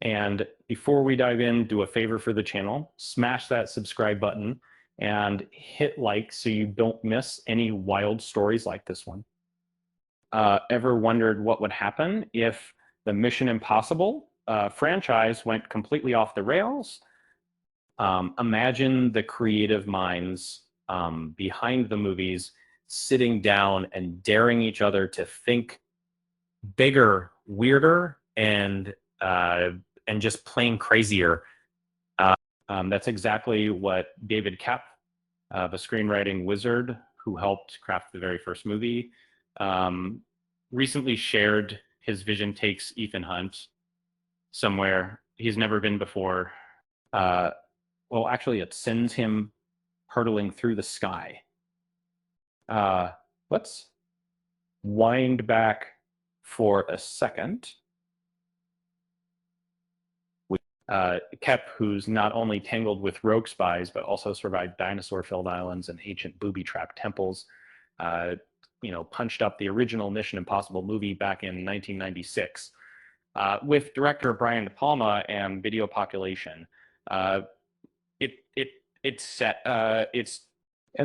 And before we dive in, do a favor for the channel, smash that subscribe button and hit like so you don't miss any wild stories like this one. Ever wondered what would happen if the Mission Impossible franchise went completely off the rails? Imagine the creative minds behind the movies sitting down and daring each other to think bigger, weirder, and just plain crazier. That's exactly what David Koepp, the screenwriting wizard who helped craft the very first movie, recently shared. His vision takes Ethan Hunt somewhere he's never been before. Well, actually, it sends him hurtling through the sky. Let's wind back for a second. Koepp, who's not only tangled with rogue spies, but also survived dinosaur-filled islands and ancient booby-trapped temples, punched up the original Mission Impossible movie back in 1996. With director Brian De Palma and Video Population, and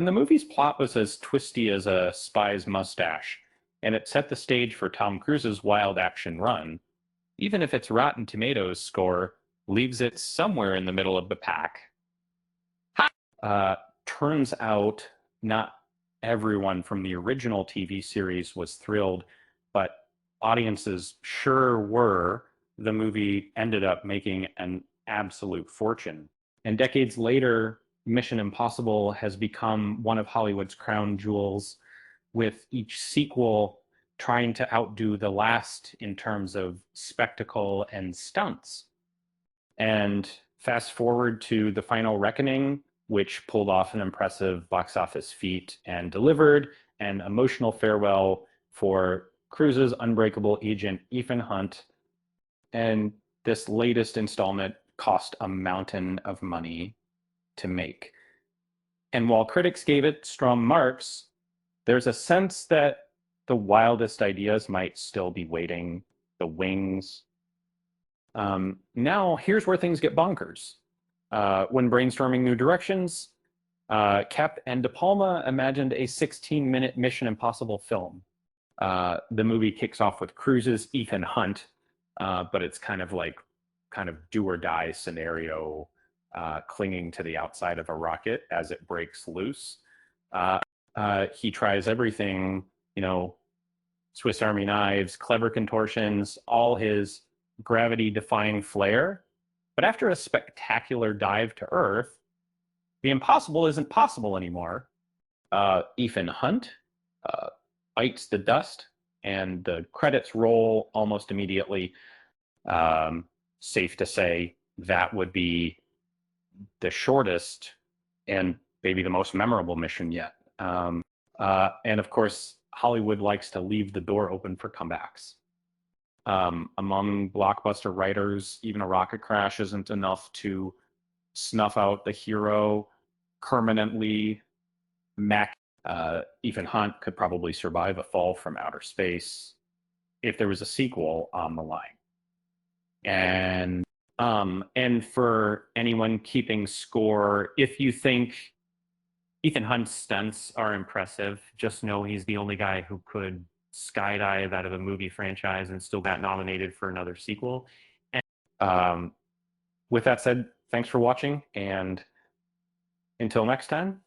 the movie's plot was as twisty as a spy's mustache, and it set the stage for Tom Cruise's wild action run, even if its Rotten Tomatoes score leaves it somewhere in the middle of the pack. Turns out not everyone from the original TV series was thrilled, but audiences sure were. The movie ended up making an absolute fortune. And decades later, Mission Impossible has become one of Hollywood's crown jewels, with each sequel trying to outdo the last in terms of spectacle and stunts. And fast forward to The Final Reckoning, which pulled off an impressive box office feat and delivered an emotional farewell for Cruise's unbreakable agent, Ethan Hunt. And this latest installment cost a mountain of money to make. And while critics gave it strong marks, there's a sense that the wildest ideas might still be waiting, the wings. Now, here's where things get bonkers. When brainstorming new directions, Koepp and De Palma imagined a 16-minute Mission Impossible film. The movie kicks off with Cruise's Ethan Hunt, but it's kind of do or die scenario, clinging to the outside of a rocket as it breaks loose. He tries everything, Swiss Army knives, clever contortions, all his gravity-defying flair. But after a spectacular dive to Earth, the impossible isn't possible anymore. Ethan Hunt bites the dust, and the credits roll almost immediately. Safe to say that would be the shortest and maybe the most memorable mission yet. And of course, Hollywood likes to leave the door open for comebacks. Among blockbuster writers, even a rocket crash isn't enough to snuff out the hero permanently. Ethan Hunt could probably survive a fall from outer space if there was a sequel on the line. And for anyone keeping score, if you think Ethan Hunt's stunts are impressive, just know he's the only guy who could skydive out of a movie franchise and still got nominated for another sequel. And with that said, thanks for watching, and until next time,